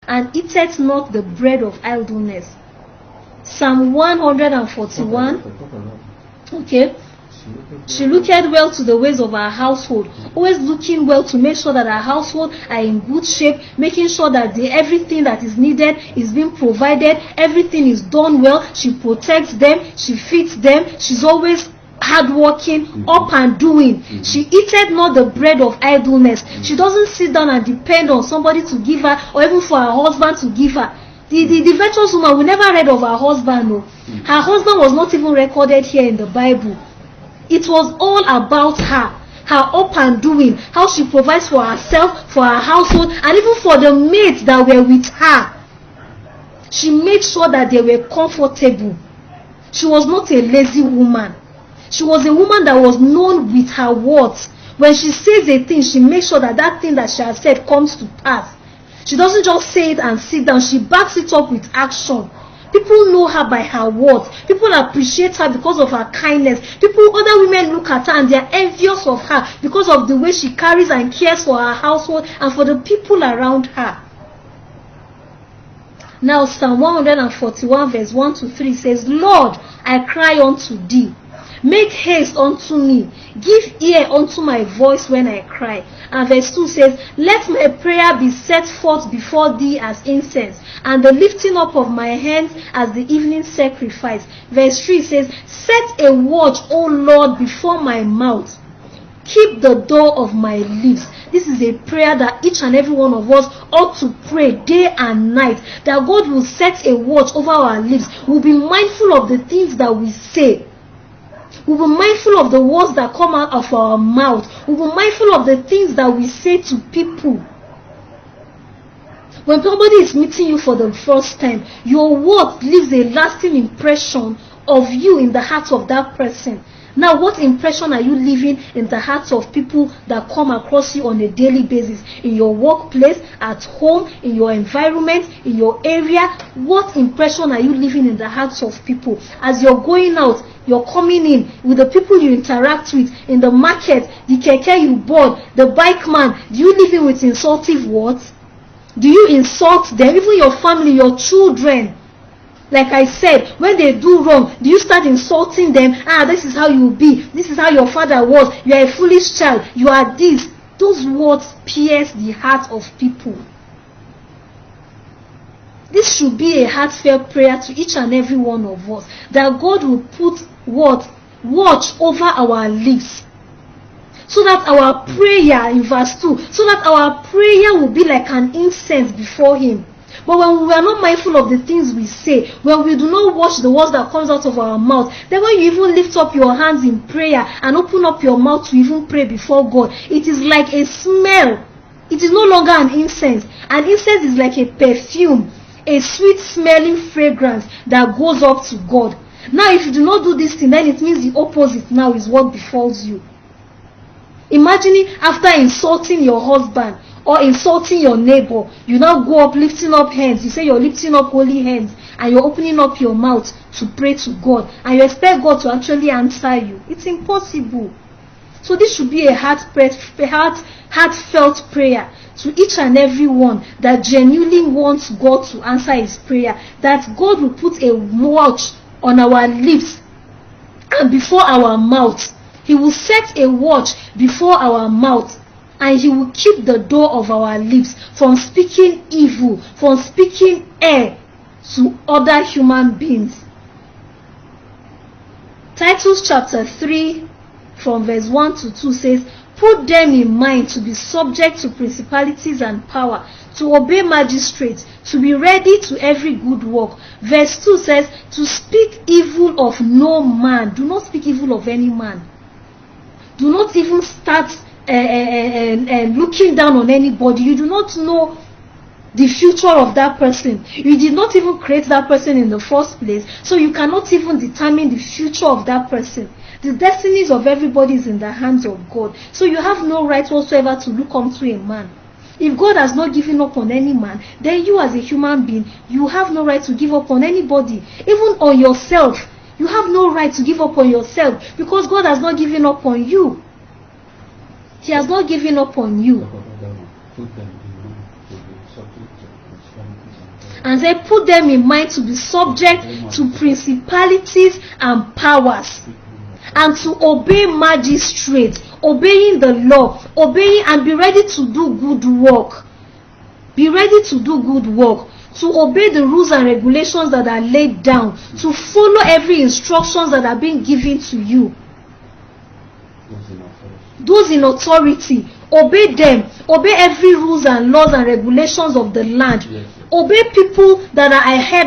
and eateth not the bread of idleness. Psalm 141. Okay. She looked well to the ways of her household, always looking well to make sure that her household are in good shape, making sure that everything that is needed is being provided, everything is done well. She protects them, she feeds them, she's always hardworking, up and doing. She eateth not the bread of idleness. She doesn't sit down and depend on somebody to give her, or even for her husband to give her. The virtuous woman, we never read of her husband. No. Her husband was not even recorded here in the Bible. It was all about her up and doing, how she provides for herself, for her household, and even for the maids that were with her. She made sure that they were comfortable. She was not a lazy woman. She was a woman that was known with her words. When she says a thing, she makes sure that that thing that she has said comes to pass. She doesn't just say it and sit down. She backs it up with action. People know her by her words. People appreciate her because of her kindness. Other women look at her and they are envious of her because of the way she carries and cares for her household and for the people around her. Now Psalm 141 verse 1 to 3 says, Lord, I cry unto thee. Make haste unto me. Give ear unto my voice when I cry. And verse 2 says, let my prayer be set forth before thee as incense, and the lifting up of my hands as the evening sacrifice. Verse 3 says, set a watch, O Lord, before my mouth. Keep the door of my lips. This is a prayer that each and every one of us ought to pray day and night, that God will set a watch over our lips. We'll be mindful of the things that we say. We'll be mindful of the words that come out of our mouth. We'll be mindful of the things that we say to people. When somebody is meeting you for the first time, your word leaves a lasting impression of you in the heart of that person. Now, what impression are you leaving in the hearts of people that come across you on a daily basis? In your workplace, at home, in your environment, in your area? What impression are you leaving in the hearts of people? As you're going out, you're coming in, with the people you interact with, in the market, the keke you board, the bike man, do you leave in with insultive words? Do you insult them? Even your family, your children. Like I said, when they do wrong, do you start insulting them? This is how you will be. This is how your father was. You are a foolish child. You are this. Those words pierce the heart of people. This should be a heartfelt prayer to each and every one of us, that God will put watch over our lips, so that our prayer, in verse 2, so that our prayer will be like an incense before him. But when we are not mindful of the things we say, when we do not watch the words that comes out of our mouth, then when you even lift up your hands in prayer and open up your mouth to even pray before God, it is like a smell. It is no longer an incense. An incense is like a perfume, a sweet smelling fragrance that goes up to God. Now, if you do not do this thing, then it means the opposite now is what befalls you. Imagine after insulting your husband or insulting your neighbor, you now go up lifting up hands. You say you're lifting up holy hands and you're opening up your mouth to pray to God, and you expect God to actually answer you. It's impossible. So this should be a heartfelt prayer to each and every one that genuinely wants God to answer his prayer, that God will put a watch on our lips and before our mouth. He will set a watch before our mouth, and he will keep the door of our lips from speaking evil, from speaking air to other human beings. Titus chapter 3 from verse 1 to 2 says, put them in mind to be subject to principalities and power, to obey magistrates, to be ready to every good work. Verse 2 says, to speak evil of no man. Do not speak evil of any man. Do not even start looking down on anybody. You do not know the future of that person. You did not even create that person in the first place, so you cannot even determine the future of that person. The destinies of everybody is in the hands of God, so you have no right whatsoever to look unto a man. If God has not given up on any man, then you as a human being, you have no right to give up on anybody, even on yourself. You have no right to give up on yourself, because God has not given up on you. He has not given up on you. And say, put them in mind to be subject to principalities and powers, and to obey magistrates, obeying the law, obeying and be ready to do good work. Be ready to do good work, to obey the rules and regulations that are laid down, to follow every instructions that are being given to you. Those in authority, obey them. Obey every rules and laws and regulations of the land. Obey people that are ahead